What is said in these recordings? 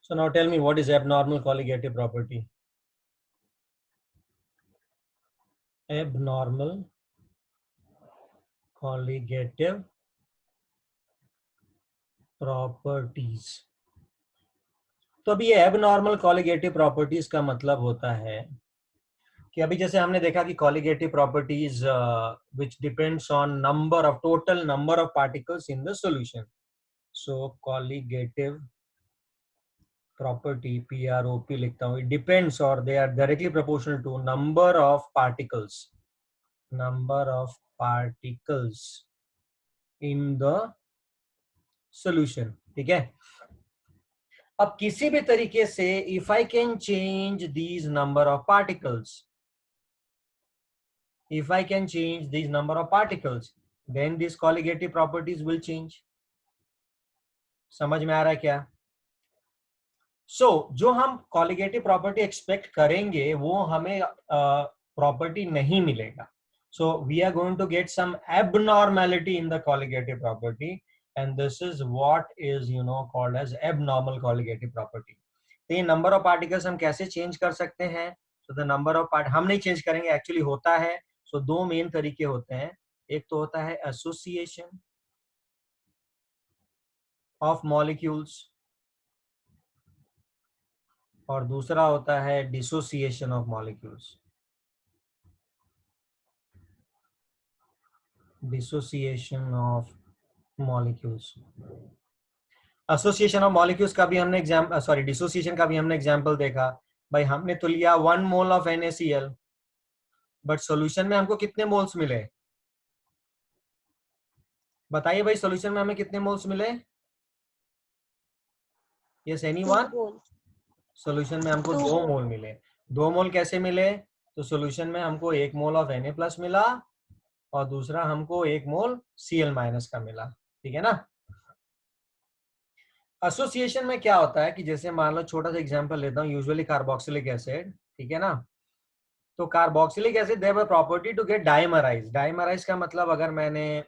So now tell me, what is abnormal colligative property? Abnormal colligative properties. तो अभी ये abnormal colligative properties का मतलब होता है कि अभी जैसे हमने देखा कि colligative properties which depends on number of total number of particles in the solution. So colligative property PROP लिखता हूँ, इट डिपेंड्स और they are directly proportional to number of particles in the solution. ठीक है. अब किसी भी तरीके से if I can change these number of particles, then these colligative properties will change. समझ में आ रहा है क्या? जो हम colligative property expect करेंगे वो हमें प्रॉपर्टी नहीं मिलेगा. So we are going to get some abnormality in the colligative property, and this is what is called as abnormal colligative property. तो ये नंबर ऑफ पार्टिकल्स हम कैसे चेंज कर सकते हैं? So the number of part हम नहीं change करेंगे, एक्चुअली होता है. So दो मेन तरीके होते हैं. एक तो होता है एसोसिएशन ऑफ मॉलिक्यूल्स और दूसरा होता है dissociation of molecules. Dissociation of molecules. Association of molecules का भी हमने डिसोसिएशन का भी हमने एग्जांपल देखा. भाई हमने तो लिया 1 mole of NaCl, but solution में हमको कितने मोल्स मिले? बताइए भाई, सॉल्यूशन में हमें कितने मोल्स मिले? Yes anyone? सॉल्यूशन में हमको 2 मोल मिले. 2 मोल कैसे मिले? तो सॉल्यूशन में हमको 1 मोल ऑफ Na+ मिला और दूसरा हमको 1 मोल Cl- का मिला. ठीक है ना. एसोसिएशन में क्या होता है कि जैसे मान लो, छोटा सा एग्जांपल लेता हूँ, यूजुअली कार्बोक्सिलिक एसिड. ठीक है ना. तो carboxylic acid they have a property to get dimerise. Dimerise का मतलब, अगर मैंने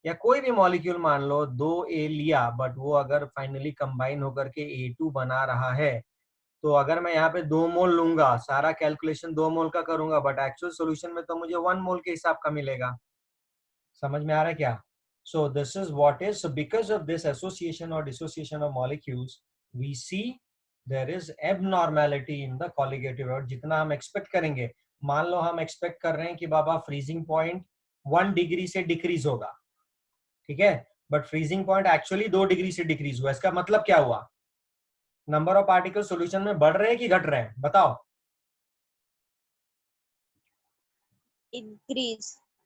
या कोई भी मॉलिक्यूल मान लो 2A लिया, बट वो अगर फाइनली कंबाइन होकर के A2 बना रहा है, तो अगर मैं यहाँ पे 2 मोल लूंगा, सारा कैलकुलेशन 2 मोल का करूंगा, बट एक्चुअल सॉल्यूशन में तो मुझे 1 मोल के हिसाब का मिलेगा. समझ में आ रहा है क्या? So this is what is, so because of this association or dissociation of molecules, we see there is abnormality in the colligative. और जितना हम एक्सपेक्ट करेंगे, मान लो हम एक्सपेक्ट कर रहे हैं कि बाबा फ्रीजिंग पॉइंट 1 डिग्री से डिक्रीज होगा. ठीक है. But freezing point actually 2 degree से डिक्रीज हुआ. इसका मतलब क्या हुआ? नंबर ऑफ पार्टिकल सॉल्यूशन में बढ़ रहे हैं कि घट रहे हैं? बताओ.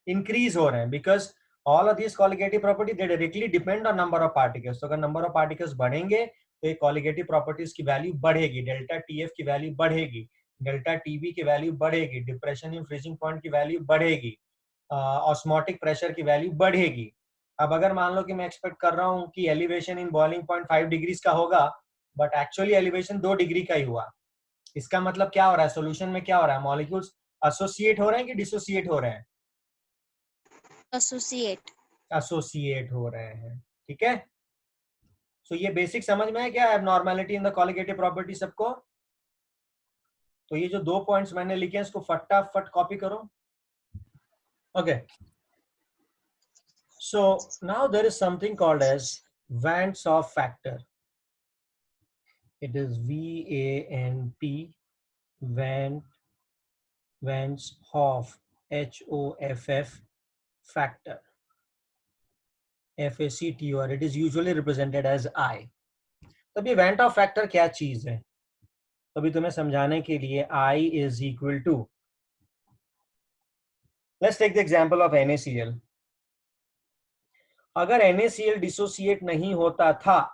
इंक्रीज हो रहे हैं, because all of these colligative property they directly depend on number of particles. तो अगर number of particles बढ़ेंगे तो ये colligative properties की वैल्यू बढ़ेगी. डेल्टा TF की वैल्यू बढ़ेगी, डेल्टा TB की वैल्यू बढ़ेगी, डिप्रेशन इन फ्रीजिंग पॉइंट की वैल्यू बढ़ेगी, ऑस्मोटिक प्रेशर की वैल्यू बढ़ेगी. अब अगर मान लो कि मैं एक्सपेक्ट कर रहा हूँ कि elevation in boiling point 5 degrees का होगा, बट एक्चुअली एलिवेशन 2 डिग्री का ही हुआ. इसका मतलब क्या हो रहा है? सोल्यूशन में क्या हो रहा है? मॉलिक्यूल्स एसोसिएट हो रहे हैं कि डिसोसिएट हो रहे हैं? एसोसिएट हो रहे हैं. ठीक है. सो ये बेसिक समझ में है क्या? Abnormality in the colligative property सबको. तो ये जो 2 पॉइंट्स मैंने लिखे हैं, इसको फटाफट कॉपी करो. Okay. So now there is something called as Vance Hoff factor. It is VANT, Vance Hoff, HOFF factor, FACTOR. It is usually represented as I. तब ये Vance Hoff factor क्या चीज है? अभी तुम्हें समझाने के लिए I is equal to, let's take the example of NaCl. अगर NaCl डिसोसिएट नहीं होता था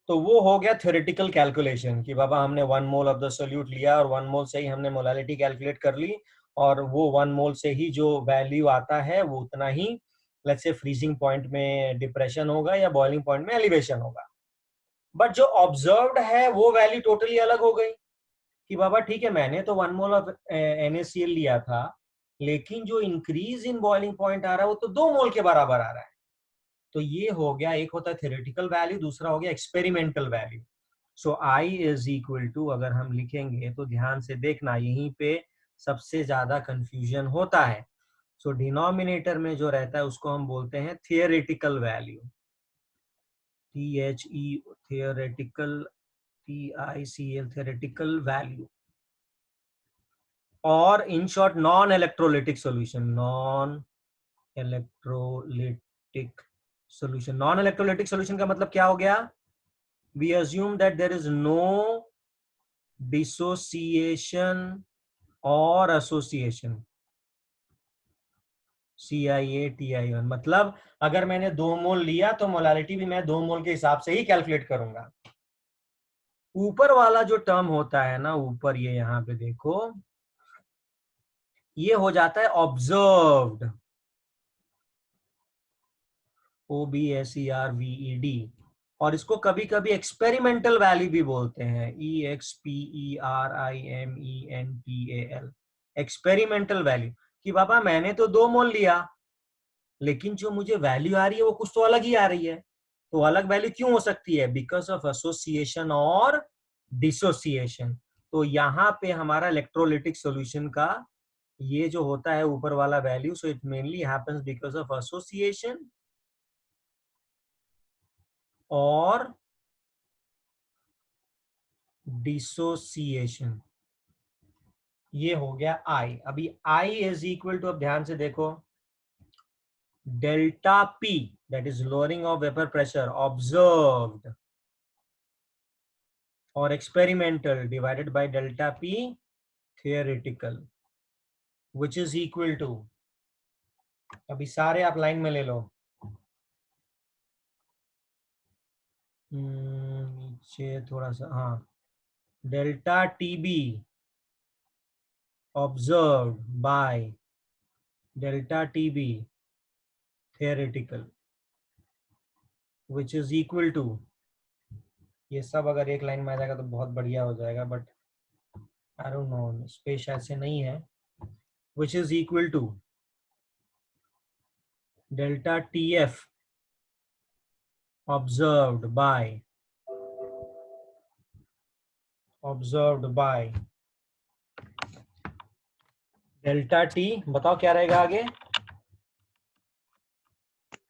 तो वो हो गया थ्योरेटिकल कैलकुलेशन कि बाबा हमने 1 मोल ऑफ द सोल्यूट लिया और 1 मोल से ही हमने मोलालिटी कैलकुलेट कर ली, और वो 1 मोल से ही जो वैल्यू आता है वो उतना ही, लेट्स से फ्रीजिंग पॉइंट में डिप्रेशन होगा या बॉइलिंग पॉइंट में एलिवेशन होगा. बट जो ऑब्जर्व्ड है वो वैल्यू टोटली अलग हो गई कि बाबा ठीक है, मैंने तो 1 मोल ऑफ NaCl लिया था, लेकिन जो इंक्रीज इन बॉइलिंग पॉइंट आ रहा है वो तो 2 मोल के बराबर आ रहा है. तो ये हो गया, एक होता है थ्योरेटिकल वैल्यू, दूसरा हो गया experimental value. So I is equal to, अगर हम लिखेंगे तो ध्यान से देखना, यहीं पे सबसे ज्यादा कंफ्यूजन होता है। सो डिनोमिनेटर में जो रहता है उसको हम बोलते हैं theoretical value, THE theoretical, TICL theoretical value, और in short non electrolytic solution, non electrolytic solution. Non electrolytic solution का मतलब क्या हो गया? We assume that there is no dissociation और एसोसिएशन, CIA TI1, मतलब अगर मैंने 2 मोल लिया तो मोलालिटी भी मैं 2 मोल के हिसाब से ही कैलकुलेट करूंगा। ऊपर वाला जो टर्म होता है ना, ऊपर ये यहाँ पे देखो, ये हो जाता है ऑब्जर्व्ड, OBSERVED, और इसको कभी कभी एक्सपेरिमेंटल वैल्यू भी बोलते हैं, EXPERIMENTAL, एक्सपेरिमेंटल वैल्यू, कि बाबा मैंने तो 2 मोल लिया, लेकिन जो मुझे वैल्यू आ रही है वो कुछ तो अलग ही आ रही है। तो अलग वैल्यू क्यों हो सकती है? बिकॉज ऑफ एसोसिएशन और डिसोसिएशन। तो यहाँ पे हमारा इलेक्ट्रोलिटिक सॉल्यूशन का ये जो होता है ऊपर वाला value, so it mainly happens because of association और डिसोसिएशन। ये हो गया I। अभी I इज इक्वल टू, अब ध्यान से देखो, delta P, that is lowering of vapour pressure observed, और experimental divided by delta P theoretical, which is equal to, अभी सारे आप लाइन में ले लो, नीचे थोड़ा सा, हाँ, delta TB observed by delta TB theoretical, which is equal to, ये सब अगर एक लाइन में आ जाएगा तो बहुत बढ़िया हो जाएगा, but I don't know, space ऐसे नहीं है, which is equal to delta TF observed by delta T, बताओ क्या रहेगा आगे?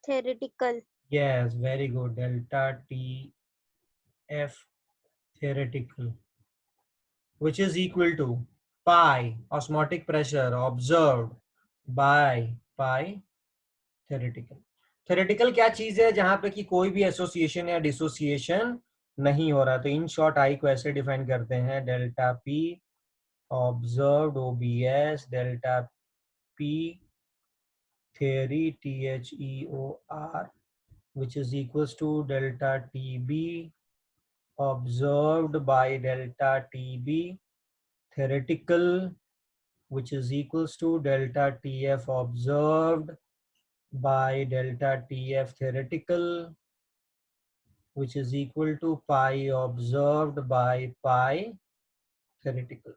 theoretical, yes, very good, delta TF theoretical, which is equal to pi osmotic pressure observed by pi theoretical। theoretical क्या चीज है? जहां पे कि कोई भी एसोसिएशन या डिसोसिएशन नहीं हो रहा। तो इन शॉर्ट आई को ऐसे डिफाइन करते हैं, delta P observed OBS, delta P theory THEOR, which is equals to delta TB observed by delta TB theoretical, which is equals to delta TF observed by delta TF theoretical, which is equal to pi observed by pi theoretical।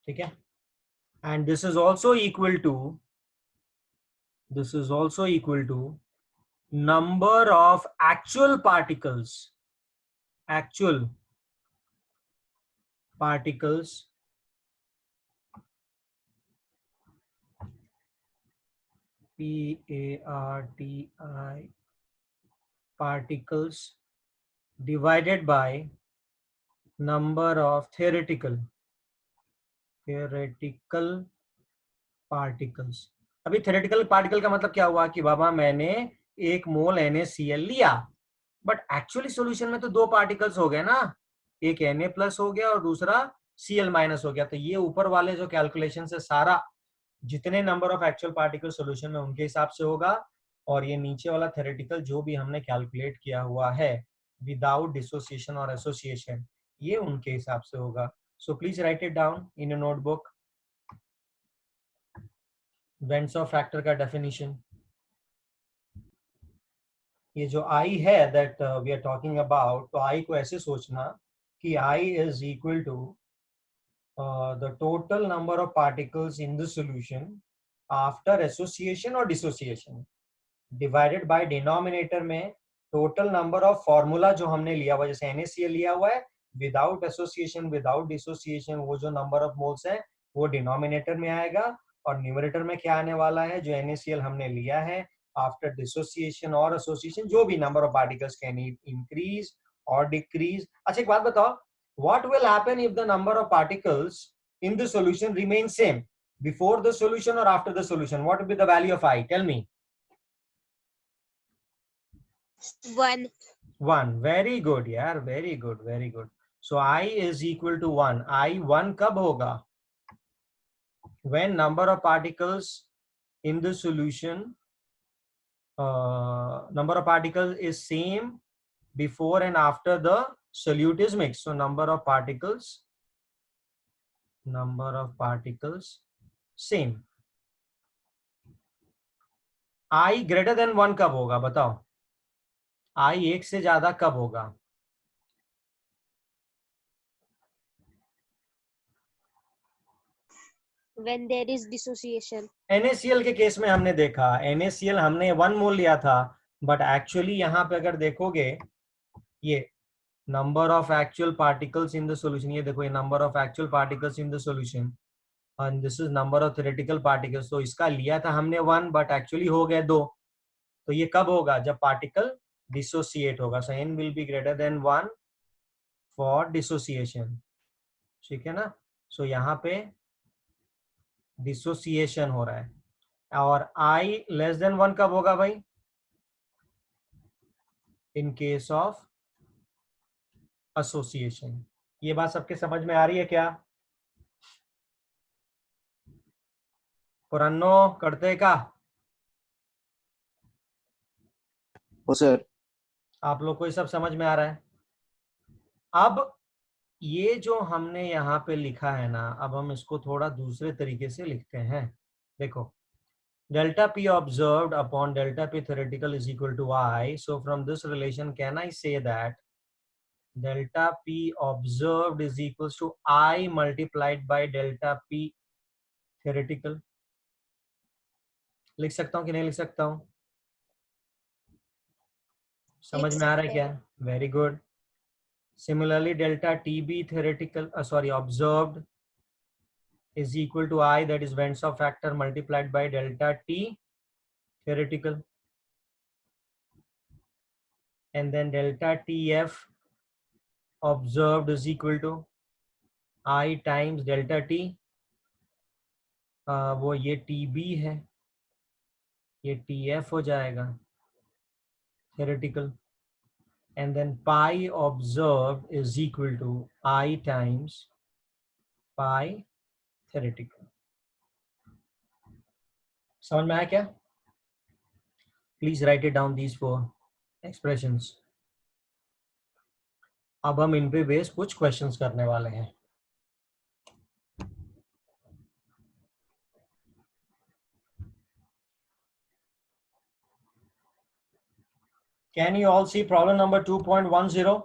ठीक है? And this is also equal to number of actual particles PARTI particles divided by number of theoretical particles। अभी theoretical particle का मतलब क्या हुआ कि बाबा मैंने 1 मोल NaCl लिया, बट एक्चुअली सॉल्यूशन में तो 2 पार्टिकल्स हो गए ना, एक Na प्लस हो गया और दूसरा Cl माइनस हो गया। तो ये ऊपर वाले जो कैलकुलेशन है सारा, जितने number of actual particle solution में उनके हिसाब से होगा, और ये नीचे वाला थ्योरेटिकल जो भी हमने कैलकुलेट किया हुआ है विदाउट डिसोसिएशन और एसोसिएशन, ये उनके हिसाब से होगा। So please write it down in your notebook. वेंसॉ फैक्टर का डेफिनेशन, ये जो I है that we are talking about, तो I को ऐसे सोचना कि I is equal to the total number of particles in the solution after association or dissociation, divided by denominator में टोटल नंबर ऑफ फॉर्मूला जो हमने लिया हुआ, जैसे NaCl लिया हुआ है विदाउट एसोसिएशन विदाउट डिसोसिएशन, वो जो नंबर ऑफ मोल्स है वो डिनोमिनेटर में आएगा, और न्यूमरेटर में क्या आने वाला है, जो NaCl हमने लिया है आफ्टर डिसोसिएशन और एसोसिएशन, जो भी number of particles can increase और डिक्रीज। अच्छा एक बात बताओ, what will happen if the number of particles in the solution remain same before the solution or after the solution? What will be the value of I? Tell me. 1. 1. Very good yaar, very good, very good. So I is equal to 1. I 1 कब होगा? When number of particles in the solution, number of particles is same before and after the solute is mixed. So number of particles same. I greater than 1 कब होगा बताओ? I 1 से ज्यादा कब होगा? When there is dissociation. NaCl के case में हमने देखा, NaCl हमने 1 मोल लिया था, बट एक्चुअली यहाँ पे अगर देखोगे ये number of actual particles in the solution, ये देखो ये number of actual particles in the solution and this is number of theoretical particles. तो इसका लिया था हमने 1 बट एक्चुअली हो गए 2। तो ये कब होगा? जब पार्टिकल डिसोसिएट होगा। सो n will be greater than 1 for dissociation, ठीक है ना। सो यहाँ पे डिसोसिएशन हो रहा है, और I लेस देन 1 कब होगा भाई? In case of association. ये बात सबके समझ में आ रही है क्या? पुरानो करते का हो सर। आप लोग को ये सब समझ में आ रहा है? अब ये जो हमने यहाँ पे लिखा है ना, अब हम इसको थोड़ा दूसरे तरीके से लिखते हैं। देखो, delta P observed upon delta P theoretical is equal to I. So from this relation, can I say that delta P observed is equals to I multiplied by delta P theoretical? लिख सकता हूँ कि नहीं लिख सकता हूँ? समझ में आ रहा है क्या? Very good. Similarly, delta TB theoretical, observed is equal to I, that is Vent's-Hall factor multiplied by delta T theoretical, and then delta TF observed is equal to I times delta T, वो ये TB है, ये TF हो जाएगा theoretical, and then pi observed is equal to I times pi theoretical. समझ में आया क्या? Please write it down these 4 expressions. अब हम इन पे बेस कुछ क्वेश्चंस करने वाले हैं। Can you all see problem number 2.10?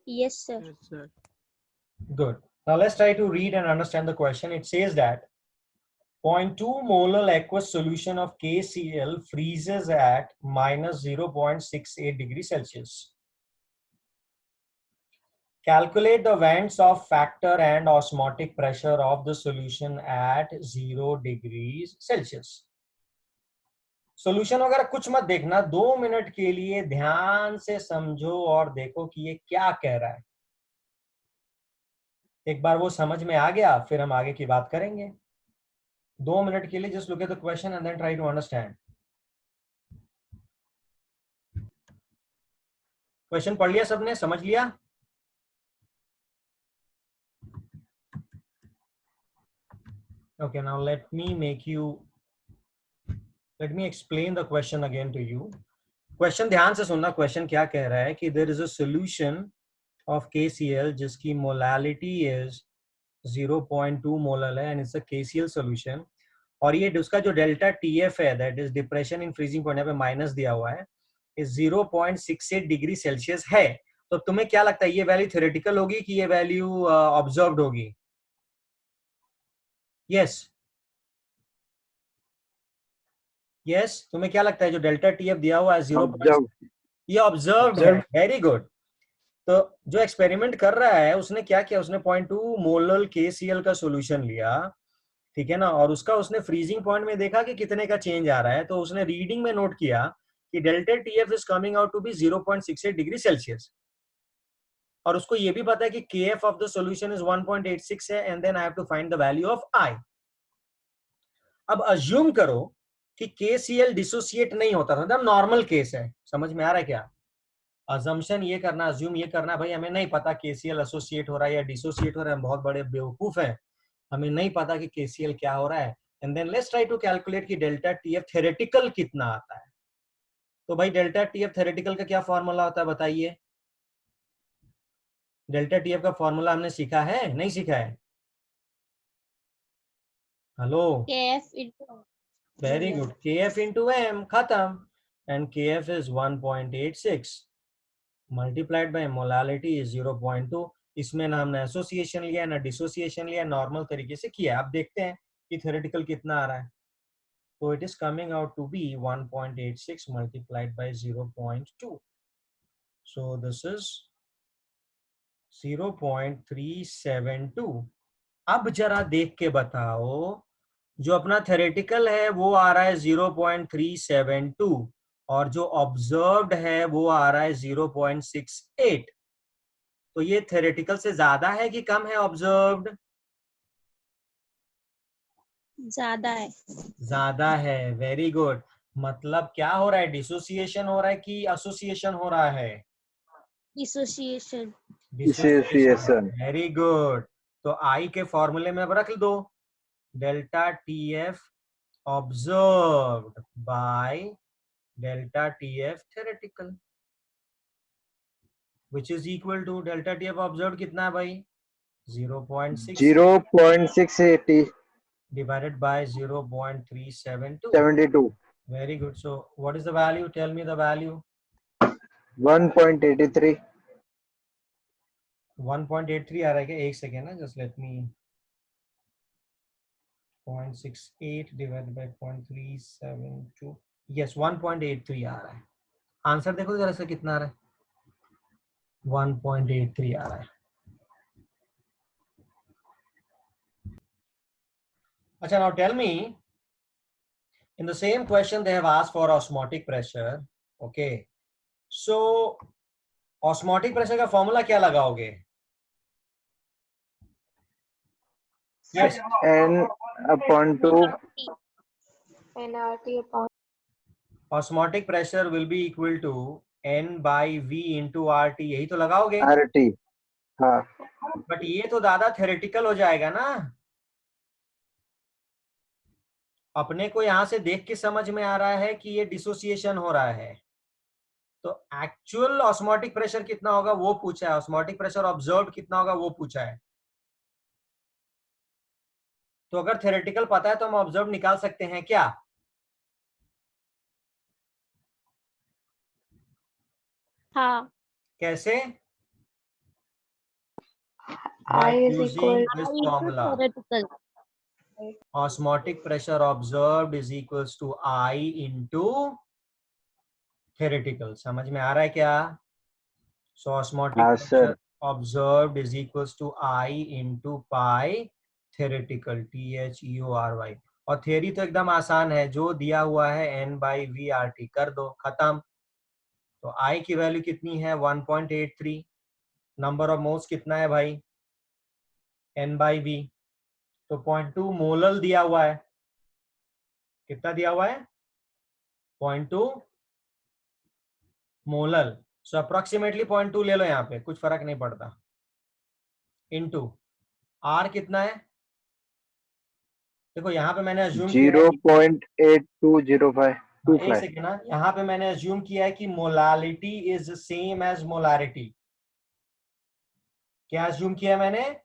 Yes, sir. Yes, sir. Good. Now let's try to read and understand the question. It says that 0.2 molar aqueous solution of KCl freezes at minus 0.68 degrees Celsius. Calculate the Vent's-Hall factor and osmotic pressure of the solution at 0 degrees Celsius. Solution वगैरह कुछ मत देखना, 2 minute के लिए ध्यान से समझो और देखो कि ये क्या कह रहा है। एक बार वो समझ में आ गया, फिर हम आगे की बात करेंगे। 2 मिनट के लिए just look at the question and then try to understand. Question पढ़ लिया सबने, समझ लिया? Okay, now let me explain the question again to you. Question ध्यान से सुनना, क्वेश्चन क्या कह रहा है कि there is a solution of KCl जिसकी molality is 0.2 मोलर है and it's a KCl solution, और ये उसका जो डेल्टा TF है, that is depression in freezing point, यहाँ पे माइनस दिया हुआ है, is 0.68 डिग्री सेल्सियस है। तो तुम्हें क्या लगता है, ये वैल्यू थ्योरेटिकल होगी कि ये वैल्यू ऑब्जर्व्ड होगी? यस, यस, तुम्हें क्या लगता है जो डेल्टा टीएफ दिया हुआ है 0, ये ऑब्जर्व्ड है। Observed. Very good. तो जो एक्सपेरिमेंट कर रहा है उसने क्या किया, उसने 0.2 मोलल KCl का सॉल्यूशन लिया, ठीक है ना, और उसका उसने फ्रीजिंग पॉइंट में देखा कि कितने का चेंज आ रहा है, तो उसने रीडिंग में नोट किया कि delta TF is coming out to be 0.68 degree Celsius, और उसको ये भी पता है कि KF of the solution is 1.86 है, and then I have to find the value of I। अब अज्यूम करो कि KCl डिसोसिएट नहीं होता था, मतलब नॉर्मल केस है, समझ में आ रहा है क्या? अजम्पशन ये करना, अज्यूम ये करना, भाई हमें नहीं पता KCl एसोसिएट हो रहा है या डिसोसिएट हो रहा है, हम बहुत बड़े बेवकूफ हैं, हमें नहीं पता कि KCl क्या हो रहा है, and then let's try to calculate कि डेल्टा टीएफ थ्योरेटिकल कितना आता है। तो भाई डेल्टा टीएफ थ्योरेटिकल का क्या फॉर्मूला होता है बताइए? डेल्टा टीएफ का फॉर्मूला हमने सीखा है, नहीं सीखा है? Hello, KF into very good, KF into M, खत्म, and KF is 1.86 multiplied by molality is 0.2। इसमें ना हमने एसोसिएशन लिया ना डिसोसिएशन लिया, नॉर्मल तरीके से किया। अब देखते हैं कि थ्योरेटिकल कितना आ रहा है। तो it is coming out to be 1.86 multiplied by 0.2, so this is 0.372। अब जरा देख के बताओ, जो अपना थ्योरेटिकल है वो आ रहा है 0.372 और जो ऑब्जर्व्ड है वो आ रहा है 0.68। तो ये थ्योरेटिकल से ज्यादा है कि कम है ऑब्जर्व्ड? ज्यादा है। ज्यादा है, वेरी गुड। मतलब क्या हो रहा है, डिसोसिएशन हो रहा है कि एसोसिएशन हो रहा है? Dissociation. Dissociation. Very good. तो आई के फॉर्मूले में अब रख दो, delta TF observed by delta TF theoretical, which is equal to delta TF observed कितना है भाई? 0.6 0.680. divided by 0.372. 72. Very good. So what is the value? Tell me the value. 1.83. 1.83 आ रहा है क्या? एक सेकेंड ना, just let me 0.68 divided by 0.372. Yes, 1.83 आ रहा है। आंसर देखो जरा से कितना आ रहा है, 1.83 आ रहा है। अच्छा, now tell me, in the same question they have asked for osmotic pressure. Okay, so osmotic pressure का फॉर्मूला क्या लगाओगे? Yes, N/2. NRT upon. osmotic pressure will be equal to N by V into RT, यही तो लगाओगे। RT. हाँ. But ये तो दादा थ्योरेटिकल हो जाएगा ना, अपने को यहां से देख के समझ में आ रहा है कि ये डिसोसिएशन हो रहा है। तो एक्चुअल ऑस्मोटिक प्रेशर कितना होगा वो पूछा है, ऑस्मोटिक प्रेशर ऑब्जर्व्ड कितना होगा वो पूछा है। तो अगर थ्योरेटिकल पता है तो हम ऑब्जर्व निकाल सकते हैं क्या? हाँ। कैसे? I By is using equal this to formula, theoretical. osmotic pressure observed is equals to I into theoretical। समझ में आ रहा है क्या? So osmotic हाँ pressure sir. observed is equals to I into pi theoretical, THEORY। और theory तो एकदम आसान है, जो दिया हुआ है N by VRT कर दो, खत्म। तो I की वैल्यू कितनी है? 1.83। नंबर ऑफ मोल्स कितना है भाई? N by V। तो 0.2 मोलल दिया हुआ है, कितना दिया हुआ है? 0.2 मोलल। सो अप्रोक्सीमेटली 0.2 ले लो, यहाँ पे कुछ फर्क नहीं पड़ता। इनटू आर कितना है? देखो यहाँ पे मैंने अज्यूम किया है कि 0.8205. एक सेकेंड ना, यहाँ पे मैंने अज्यूम किया है कि molality is same as molarity. क्या अज्यूम किया है मैंने?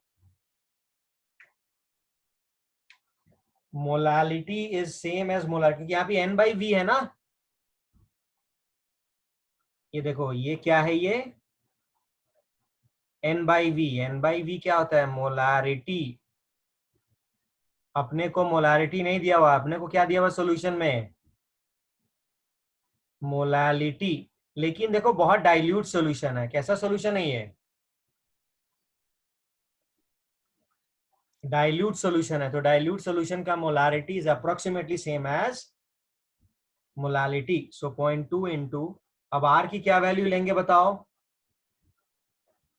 Molality is same as molarity, क्योंकि यहाँ पे एन बाई वी है ना। ये देखो ये क्या है, ये n by V. N by V क्या होता है? मोलारिटी। अपने को मोलारिटी नहीं दिया हुआ, अपने को क्या दिया हुआ सोल्यूशन में? मोलालिटी, लेकिन देखो बहुत डाइल्यूट सॉल्यूशन है। कैसा सॉल्यूशन है ये? डाइल्यूट सॉल्यूशन है। तो डाइल्यूट सॉल्यूशन का molarity is approximately same as molality. So 0.2 into, अब आर की क्या वैल्यू लेंगे बताओ?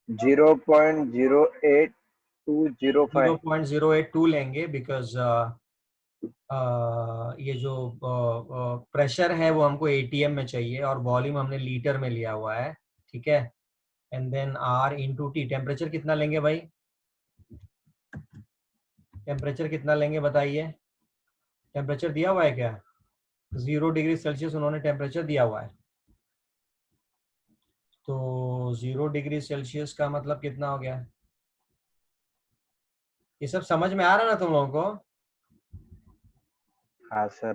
0.08205. 0.082 लेंगे, बिकॉज ये जो प्रेशर है वो हमको एटीएम में चाहिए और वॉल्यूम हमने लीटर में लिया हुआ है, ठीक है। And then R into T. Temperature कितना लेंगे भाई? टेम्परेचर कितना लेंगे बताइए? टेम्परेचर दिया हुआ है क्या? 0 डिग्री सेल्सियस उन्होंने टेम्परेचर दिया हुआ है। तो 0 डिग्री सेल्सियस का मतलब कितना हो गया? ये सब समझ में आ रहा है ना तुम लोगों को? हाँ सर.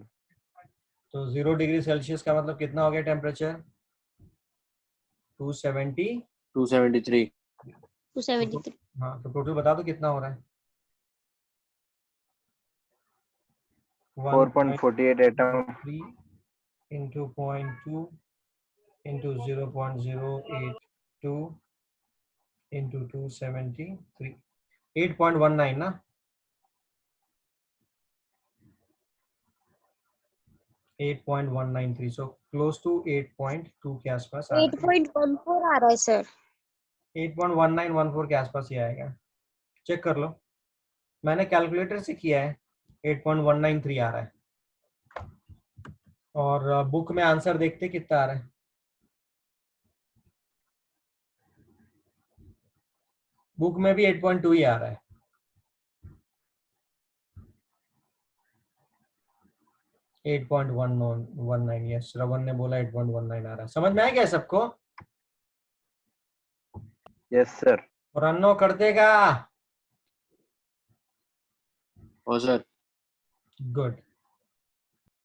तो 0 डिग्री सेल्सियस का मतलब कितना हो गया टेम्परेचर? 273। 273. 273. हाँ, तो टोटल बता दो कितना हो रहा है? 4.48 atom. 1.3 into 0.2 into 0.082 into 273, 8.19 ना? 8.193, so close to 8.2 के आसपास आ रहा है। 8.14 आ रहा है सर. 8.1914 के आसपास ही आएगा। चेक कर लो, मैंने कैलकुलेटर से किया है, 8.193 आ रहा है। और बुक में आंसर देखते कितना आ रहा है। बुक में भी 8.2 ही आ रहा है। 8.119, यस, श्रवण ने बोला 8.19 आ रहा है। समझ में आया क्या सबको? Yes sir. रन्नो कर देगा। Oh, sir. गुड।